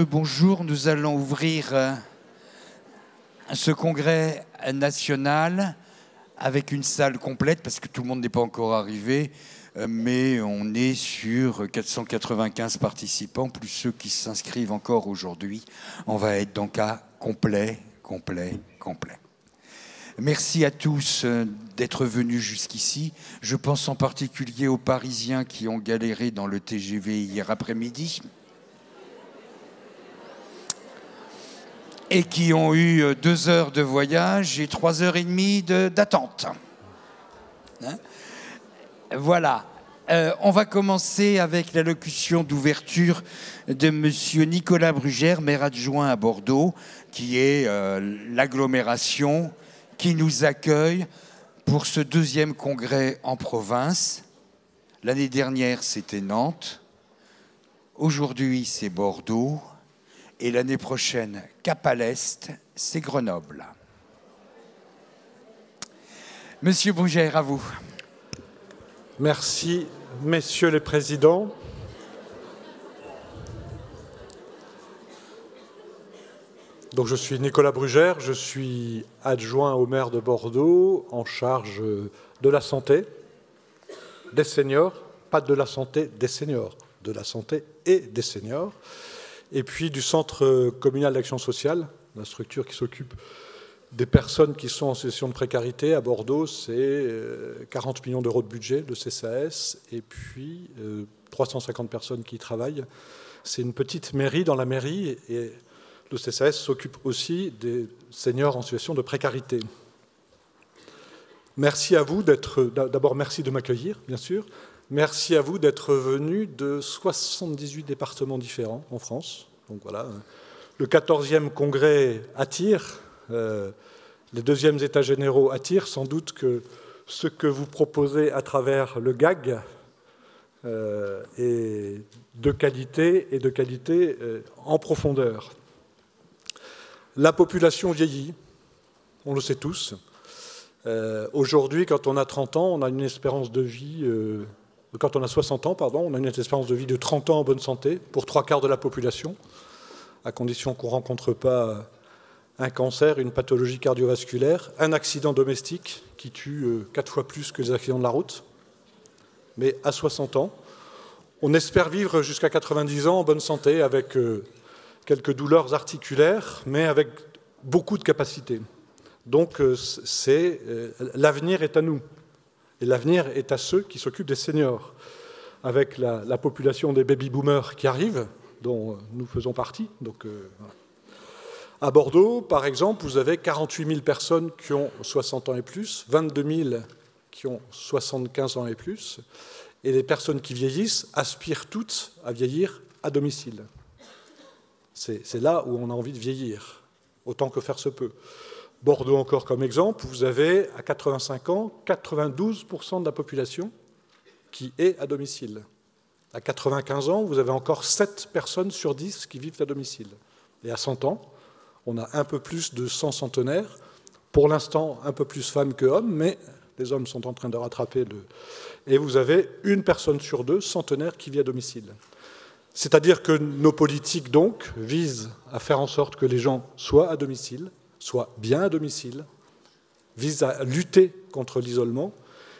Bonjour, nous allons ouvrir ce congrès national avec une salle complète parce que tout le monde n'est pas encore arrivé, mais on est sur 495 participants, plus ceux qui s'inscrivent encore aujourd'hui. On va être donc à complet. Merci à tous d'être venus jusqu'ici. Je pense en particulier aux Parisiens qui ont galéré dans le TGV hier après-midi et qui ont eu 2 heures de voyage et 3h30 d'attente. Voilà. On va commencer avec l'allocution d'ouverture de M. Nicolas Brugère, maire adjoint à Bordeaux, qui est l'agglomération qui nous accueille pour ce 2e congrès en province. L'année dernière, c'était Nantes. Aujourd'hui, c'est Bordeaux. Et l'année prochaine, cap à l'Est, c'est Grenoble. Monsieur Brugère, à vous. Merci, messieurs les présidents. Donc, je suis Nicolas Brugère, je suis adjoint au maire de Bordeaux, en charge de la santé, des seniors, pas de la santé des seniors, de la santé et des seniors, et puis du Centre communal d'action sociale, la structure qui s'occupe des personnes qui sont en situation de précarité. À Bordeaux, c'est 40 millions d'euros de budget, de CCAS, et puis 350 personnes qui y travaillent. C'est une petite mairie dans la mairie, et le CCAS s'occupe aussi des seniors en situation de précarité. Merci à vous d'être... D'abord, merci de m'accueillir, bien sûr. Merci à vous d'être venus de 78 départements différents en France. Donc voilà, le 14e congrès attire, les 2e états généraux attirent. Sans doute que ce que vous proposez à travers le GAG est de qualité, et de qualité en profondeur. La population vieillit, on le sait tous. Aujourd'hui, quand on a 30 ans, on a une espérance de vie... Quand on a 60 ans, pardon, on a une espérance de vie de 30 ans en bonne santé pour 3/4 de la population, à condition qu'on ne rencontre pas un cancer, une pathologie cardiovasculaire, un accident domestique qui tue 4 fois plus que les accidents de la route. Mais à 60 ans, on espère vivre jusqu'à 90 ans en bonne santé avec quelques douleurs articulaires, mais avec beaucoup de capacités. Donc l'avenir est à nous. Et l'avenir est à ceux qui s'occupent des seniors, avec la population des baby-boomers qui arrivent, dont nous faisons partie. Donc, voilà. À Bordeaux, par exemple, vous avez 48 000 personnes qui ont 60 ans et plus, 22 000 qui ont 75 ans et plus, et les personnes qui vieillissent aspirent toutes à vieillir à domicile. C'est là où on a envie de vieillir, autant que faire se peut. Bordeaux, encore comme exemple, vous avez à 85 ans, 92% de la population qui est à domicile. À 95 ans, vous avez encore 7 personnes sur 10 qui vivent à domicile. Et à 100 ans, on a un peu plus de 100 centenaires. Pour l'instant, un peu plus femmes que hommes, mais les hommes sont en train de rattraper le... Et vous avez 1 personne sur 2 centenaires qui vit à domicile. C'est-à-dire que nos politiques, donc, visent à faire en sorte que les gens soient à domicile, soient bien à domicile, visent à lutter contre l'isolement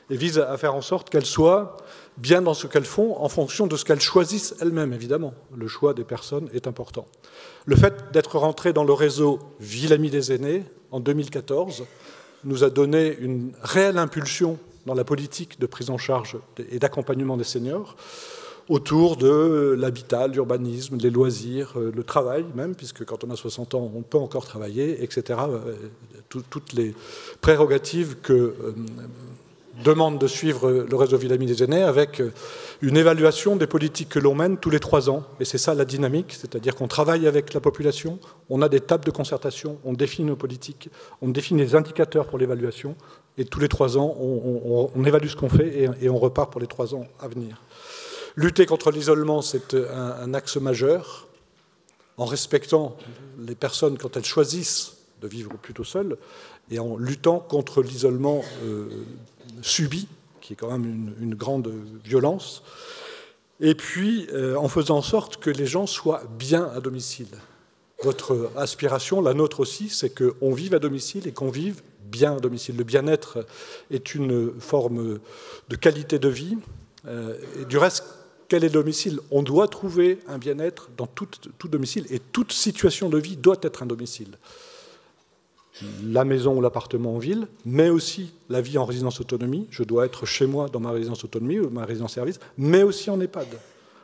et visent à faire en sorte qu'elles soient bien dans ce qu'elles font en fonction de ce qu'elles choisissent elles-mêmes, évidemment. Le choix des personnes est important. Le fait d'être rentré dans le réseau Ville Amie des aînés en 2014 nous a donné une réelle impulsion dans la politique de prise en charge et d'accompagnement des seniors, autour de l'habitat, l'urbanisme, les loisirs, le travail même, puisque quand on a 60 ans, on peut encore travailler, etc. Toutes les prérogatives que demande de suivre le réseau Ville Amie des aînés, avec une évaluation des politiques que l'on mène tous les 3 ans. Et c'est ça la dynamique, c'est-à-dire qu'on travaille avec la population, on a des tables de concertation, on définit nos politiques, on définit les indicateurs pour l'évaluation, et tous les 3 ans, on évalue ce qu'on fait et on repart pour les 3 ans à venir. Lutter contre l'isolement, c'est un axe majeur, en respectant les personnes quand elles choisissent de vivre plutôt seules, et en luttant contre l'isolement subi, qui est quand même une grande violence. et puis en faisant en sorte que les gens soient bien à domicile. Votre aspiration, la nôtre aussi, c'est qu'on vive à domicile et qu'on vive bien à domicile. Le bien-être est une forme de qualité de vie. Et du reste, quel est le domicile? On doit trouver un bien-être dans tout domicile, et toute situation de vie doit être un domicile. La maison ou l'appartement en ville, mais aussi la vie en résidence autonomie. Je dois être chez moi dans ma résidence autonomie ou ma résidence service, mais aussi en EHPAD.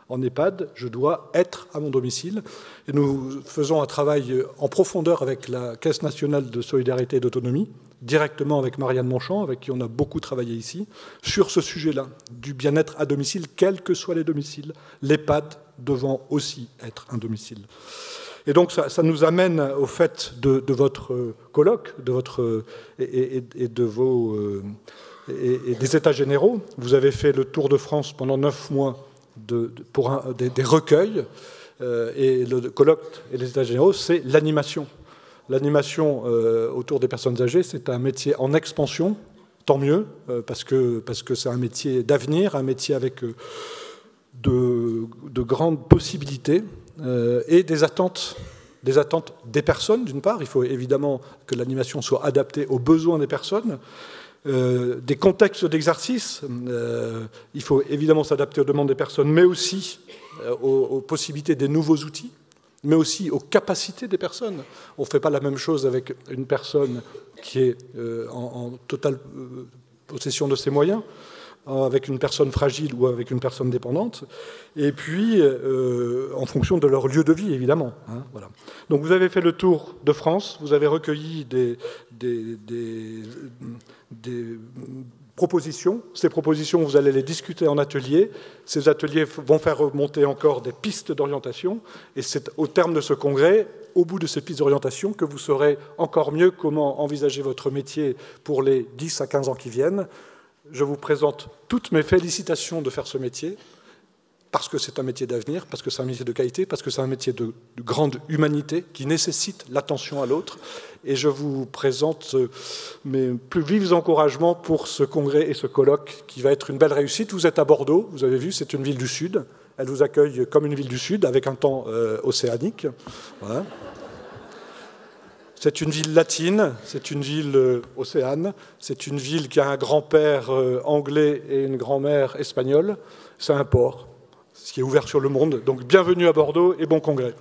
En EHPAD, je dois être à mon domicile. Et nous faisons un travail en profondeur avec la Caisse nationale de solidarité et d'autonomie, directement avec Marianne Monchamp, avec qui on a beaucoup travaillé ici, sur ce sujet-là, du bien-être à domicile, quels que soient les domiciles, l'EHPAD devant aussi être un domicile. Et donc ça nous amène au fait de votre colloque et des États généraux. Vous avez fait le tour de France pendant 9 mois pour des recueils, et le colloque et les États généraux, c'est l'animation. L'animation autour des personnes âgées, c'est un métier en expansion, tant mieux, parce que c'est un métier d'avenir, un métier avec de grandes possibilités et des attentes des personnes, d'une part. Il faut évidemment que l'animation soit adaptée aux besoins des personnes. Des contextes d'exercice, il faut évidemment s'adapter aux demandes des personnes, mais aussi aux possibilités des nouveaux outils, mais aussi aux capacités des personnes. On ne fait pas la même chose avec une personne qui est en totale possession de ses moyens, avec une personne fragile ou avec une personne dépendante, et puis en fonction de leur lieu de vie, évidemment. Hein, voilà. Donc vous avez fait le tour de France, vous avez recueilli des propositions. Ces propositions, vous allez les discuter en atelier. Ces ateliers vont faire remonter encore des pistes d'orientation, et c'est au terme de ce congrès, au bout de ces pistes d'orientation, que vous saurez encore mieux comment envisager votre métier pour les 10 à 15 ans qui viennent. Je vous présente toutes mes félicitations de faire ce métier, parce que c'est un métier d'avenir, parce que c'est un métier de qualité, parce que c'est un métier de grande humanité qui nécessite l'attention à l'autre. Et je vous présente mes plus vifs encouragements pour ce congrès et ce colloque qui va être une belle réussite. Vous êtes à Bordeaux, vous avez vu, c'est une ville du Sud. Elle vous accueille comme une ville du Sud, avec un temps océanique. Voilà. C'est une ville latine, c'est une ville océane, c'est une ville qui a un grand-père anglais et une grand-mère espagnole. C'est un port, ce qui est ouvert sur le monde. Donc bienvenue à Bordeaux et bon congrès.